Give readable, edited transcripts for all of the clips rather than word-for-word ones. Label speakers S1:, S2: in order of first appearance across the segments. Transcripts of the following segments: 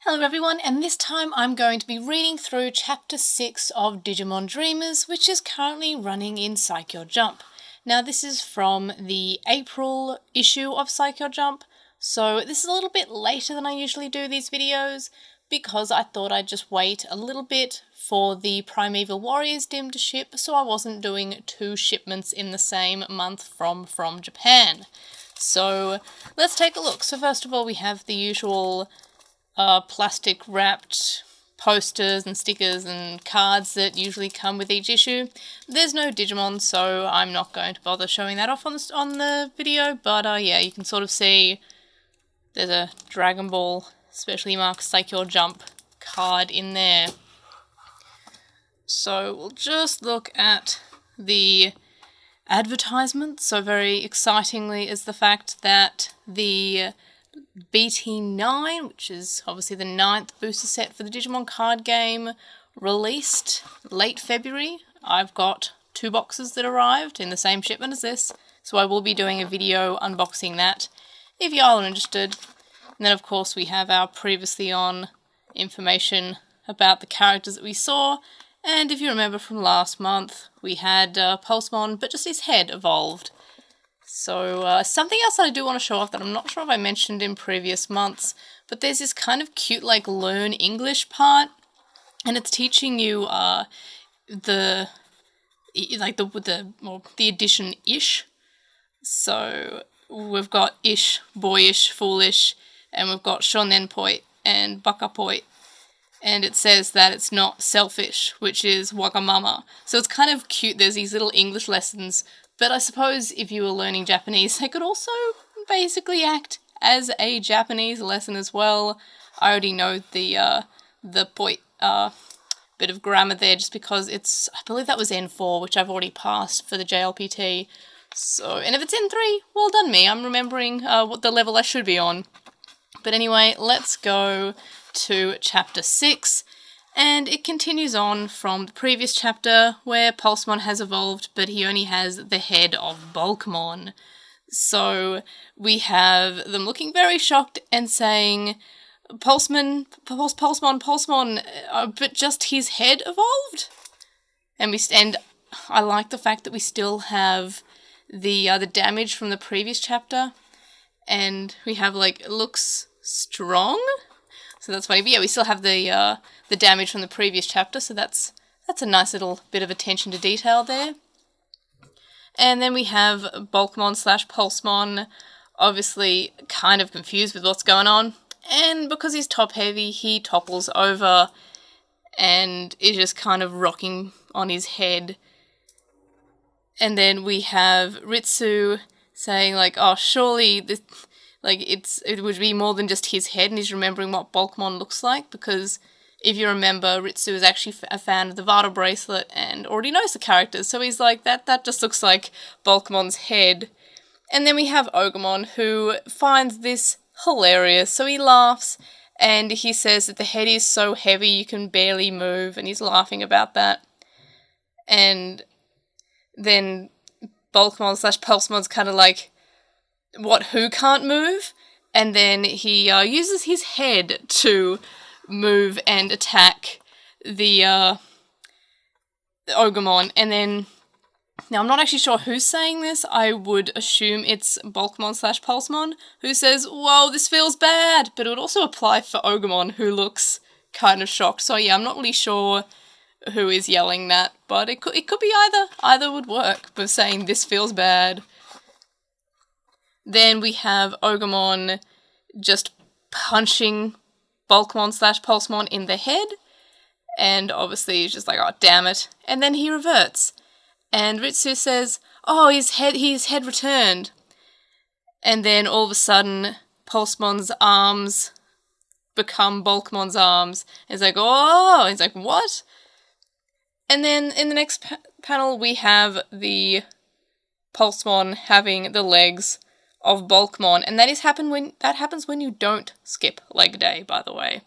S1: Hello everyone, and this time I'm going to be reading through Chapter 6 of Digimon Dreamers, which is currently running in Saikyo Jump. Now this is from the April issue of Saikyo Jump, so this is a little bit later than I usually do these videos, because I thought I'd just wait a little bit for the Primeval Warriors dim to ship, so I wasn't doing 2 shipments in the same month from Japan. So let's take a look. So first of all, we have the usual plastic wrapped posters and stickers and cards that usually come with each issue. There's no Digimon, so I'm not going to bother showing that off on the video, but yeah, you can sort of see there's a Dragon Ball specially marked Saikyo Jump card in there. So we'll just look at the advertisement. So very excitingly is the fact that the BT9, which is obviously the 9th booster set for the Digimon card game, released late February. I've got 2 boxes that arrived in the same shipment as this, so I will be doing a video unboxing that if y'all are interested. And then of course we have our previously on information about the characters that we saw, and if you remember from last month we had Pulsemon, but just his head evolved. So something else that I do want to show off that I'm not sure if I mentioned in previous months, but there's this kind of cute like learn English part, and it's teaching you the addition ish. So we've got ish, boyish, foolish, and we've got shonenpoi and bakapoi. And it says that it's not selfish, which is wagamama. So it's kind of cute. There's these little English lessons. But I suppose if you were learning Japanese, they could also basically act as a Japanese lesson as well. I already know the poi bit of grammar there just because it's, I believe that was N4, which I've already passed for the JLPT. So, and if it's N3, well done me. I'm remembering what the level I should be on. But anyway, let's go to Chapter 6. And it continues on from the previous chapter where Pulsemon has evolved, but he only has the head of Bulkmon. So we have them looking very shocked and saying, Pulsemon, but just his head evolved? And I like the fact that we still have the damage from the previous chapter, and we have like, it looks strong? So that's funny. But yeah, we still have the damage from the previous chapter, so that's a nice little bit of attention to detail there. And then we have Bulkmon / Pulsemon, obviously kind of confused with what's going on. And because he's top heavy, he topples over and is just kind of rocking on his head. And then we have Ritsu saying like, oh, surely this, like, it would be more than just his head, and he's remembering what Bulkmon looks like, because if you remember, Ritsu is actually a fan of the Vata bracelet and already knows the characters, so he's like, that just looks like Bulkmon's head. And then we have Ogremon, who finds this hilarious, so he laughs, and he says that the head is so heavy you can barely move, and he's laughing about that. And then Bulkmon / Pulsemon's kind of like, what, who can't move? And then he uses his head to move and attack the Ogremon. And then, now I'm not actually sure who's saying this. I would assume it's Bulkmon / Pulsemon who says, whoa, this feels bad. But it would also apply for Ogremon, who looks kind of shocked. So yeah, I'm not really sure who is yelling that, but it could be either. Either would work, but saying this feels bad. Then we have Ogremon just punching Bulkmon / Pulsemon in the head, and obviously he's just like, oh, damn it. And then he reverts, and Ritsu says, oh, his head returned. And then all of a sudden, Pulsemon's arms become Bulkmon's arms. And he's like, oh, he's like, what? And then in the next panel, we have the Pulsemon having the legs of Bulkmon, and that happens when you don't skip leg day, by the way.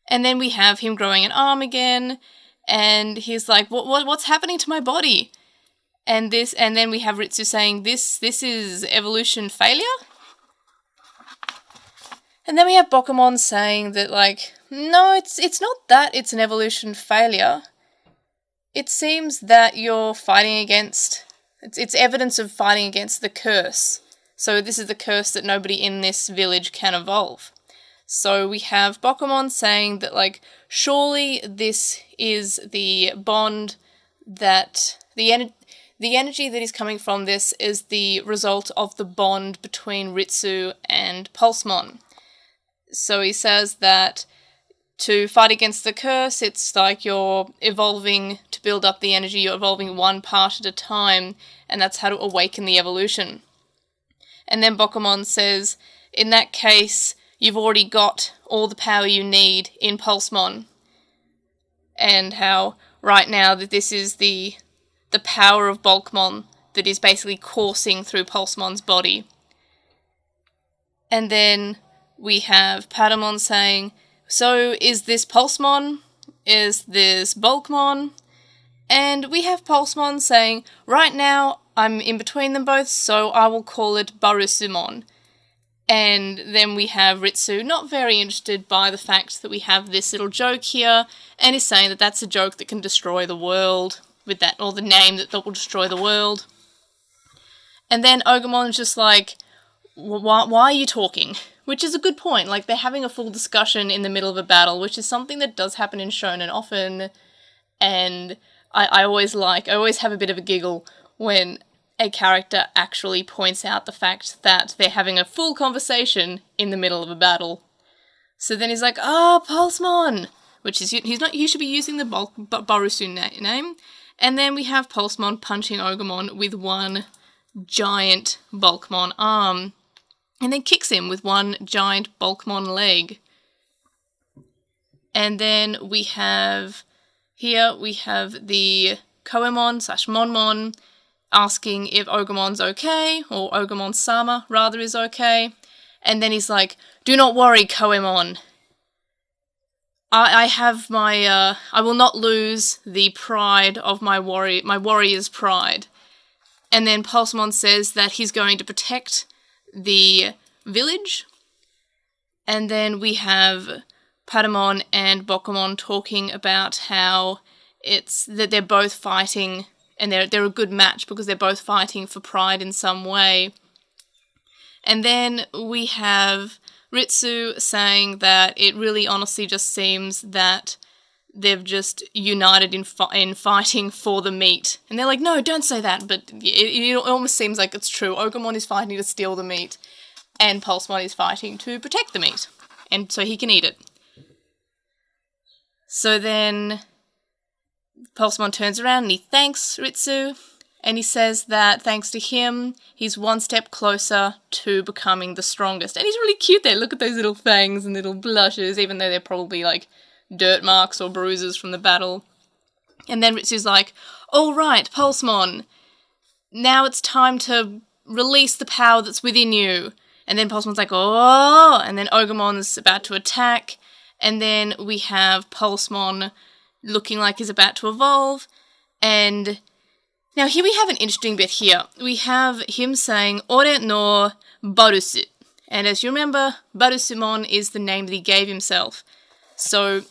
S1: And then we have him growing an arm again, and he's like, what's happening to my body? And then we have Ritsu saying, this is evolution failure? And then we have Bokumon saying that, like, no, it's not that it's an evolution failure. It seems that you're fighting against... It's evidence of fighting against the curse. So this is the curse that nobody in this village can evolve. So we have Bokumon saying that, like, surely this is the bond that... The energy that is coming from this is the result of the bond between Ritsu and Pulsemon. So he says that to fight against the curse, it's like you're evolving to build up the energy, you're evolving one part at a time, and that's how to awaken the evolution. And then Bokumon says, in that case, you've already got all the power you need in Pulsemon. And how right now that this is the power of Bulkmon that is basically coursing through Pulsemon's body. And then we have Patamon saying, so is this Pulsemon? Is this Bulkmon? And we have Pulsemon saying, right now I'm in between them both, so I will call it Barusumon. And then we have Ritsu not very interested by the fact that we have this little joke here, and is saying that that's a joke that can destroy the world, with that, or the name that will destroy the world. And then Ogamon's just like, why are you talking? Which is a good point. Like, they're having a full discussion in the middle of a battle, which is something that does happen in Shonen often, and I always have a bit of a giggle when a character actually points out the fact that they're having a full conversation in the middle of a battle. So then he's like, Pulsemon! Which is, he should be using the Barusu name. And then we have Pulsemon punching Ogamon with one giant Bulkmon arm, and then kicks him with one giant Bulkmon leg. And then we have the Koemon/Monmon asking if Ogamon's okay, or Ogamon-sama, rather, is okay. And then he's like, do not worry, Koemon. I have my, I will not lose the pride of my warrior's pride. And then Pulsemon says that he's going to protect the village. And then we have Patamon and Bokumon talking about how it's that they're both fighting, and they're a good match because they're both fighting for pride in some way. And then we have Ritsu saying that it really honestly just seems that they've just united in fighting for the meat. And they're like, no, don't say that, but it almost seems like it's true. Ogamon is fighting to steal the meat, and Pulsemon is fighting to protect the meat, and so he can eat it. So then Pulsemon turns around and he thanks Ritsu, and he says that thanks to him, he's one step closer to becoming the strongest. And he's really cute there. Look at those little fangs and little blushes, even though they're probably like dirt marks or bruises from the battle. And then Ritsu's like, all right, Pulsemon, now it's time to release the power that's within you. And then Pulsemon's like, oh, and then Ogamon's about to attack. And then we have Pulsemon looking like he's about to evolve. And now here we have an interesting bit here. We have him saying, Ore no Barusu. And as you remember, Barusumon is the name that he gave himself. So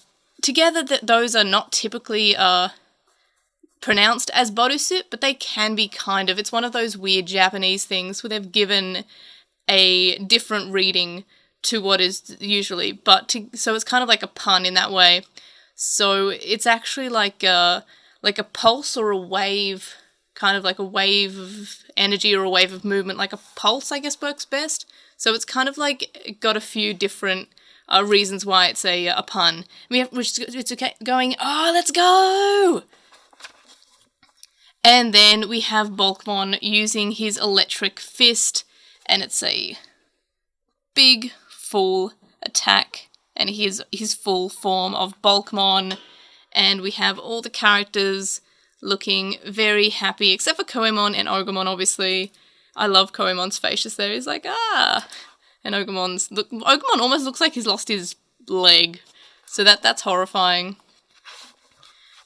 S1: together, those are not typically pronounced as Barusu, but they can be kind of. It's one of those weird Japanese things where they've given a different reading to what is usually, so it's kind of like a pun in that way. So it's actually like a pulse or a wave, kind of like a wave of energy or a wave of movement, like a pulse, I guess, works best. So it's kind of like got a few different reasons why it's a pun. It's going, let's go! And then we have Bulkmon using his electric fist, and it's a big, full attack, and his full form of Bulkmon, and we have all the characters looking very happy, except for Koemon and Ogamon, obviously. I love Koemon's face just there. He's like, and Ogamon almost looks like he's lost his leg, so that's horrifying.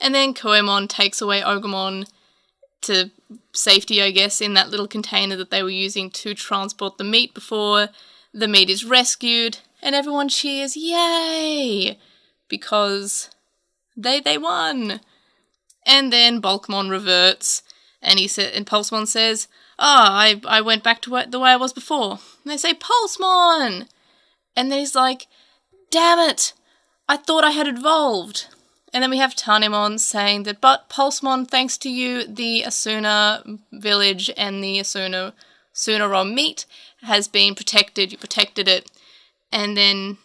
S1: And then Koemon takes away Ogamon to safety, I guess, in that little container that they were using to transport the meat before the meat is rescued, And everyone cheers, yay! Because they won. And then Bulkmon reverts, and Pulsemon says, I went back to the way I was before. And they say, Pulsemon! And then he's like, damn it! I thought I had evolved. And then we have Tanemon saying that, but Pulsemon, thanks to you, the Asuna village and the Sunaro meat has been protected. You protected it. And then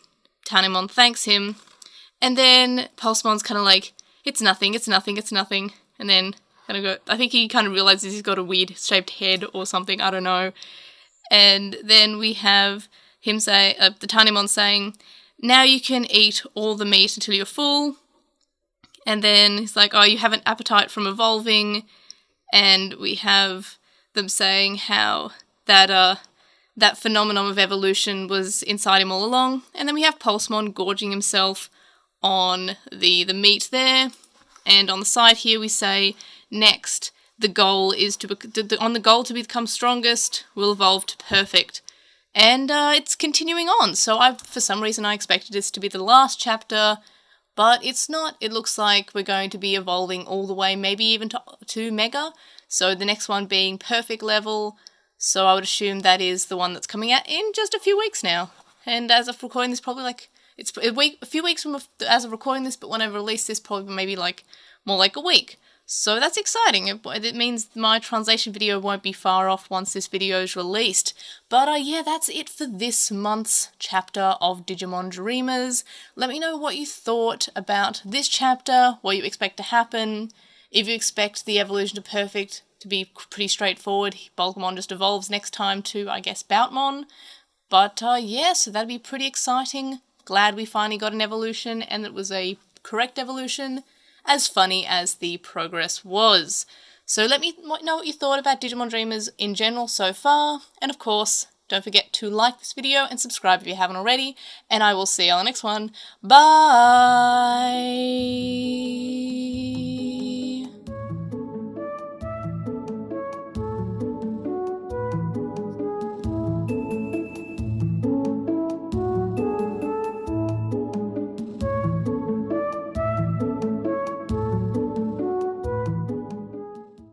S1: Tanemon thanks him. And then Pulsemon's kind of like, it's nothing. And then I think he kind of realizes he's got a weird shaped head or something, I don't know. And then we have him say, the Tanemon saying, now you can eat all the meat until you're full. And then he's like, you have an appetite from evolving. And we have them saying how that phenomenon of evolution was inside him all along. And then we have Pulsemon gorging himself on the meat there. And on the side here we say, next, the goal is to become strongest, will evolve to perfect. And it's continuing on. So for some reason I expected this to be the last chapter, but it's not. It looks like we're going to be evolving all the way, maybe even to Mega. So the next one being perfect level. So I would assume that is the one that's coming out in just a few weeks now. And as of recording this, probably it's a few weeks from as of recording this, but when I release this, probably maybe more like a week. So that's exciting. It means my translation video won't be far off once this video is released. But yeah, that's it for this month's chapter of Digimon Dreamers. Let me know what you thought about this chapter, what you expect to happen. If you expect the evolution to perfect to be pretty straightforward, Bulkmon just evolves next time to, I guess, Boutmon. But yeah, so that'd be pretty exciting. Glad we finally got an evolution, and it was a correct evolution, as funny as the progress was. So let me know what you thought about Digimon Dreamers in general so far, and of course, don't forget to like this video and subscribe if you haven't already, and I will see you on the next one. Bye!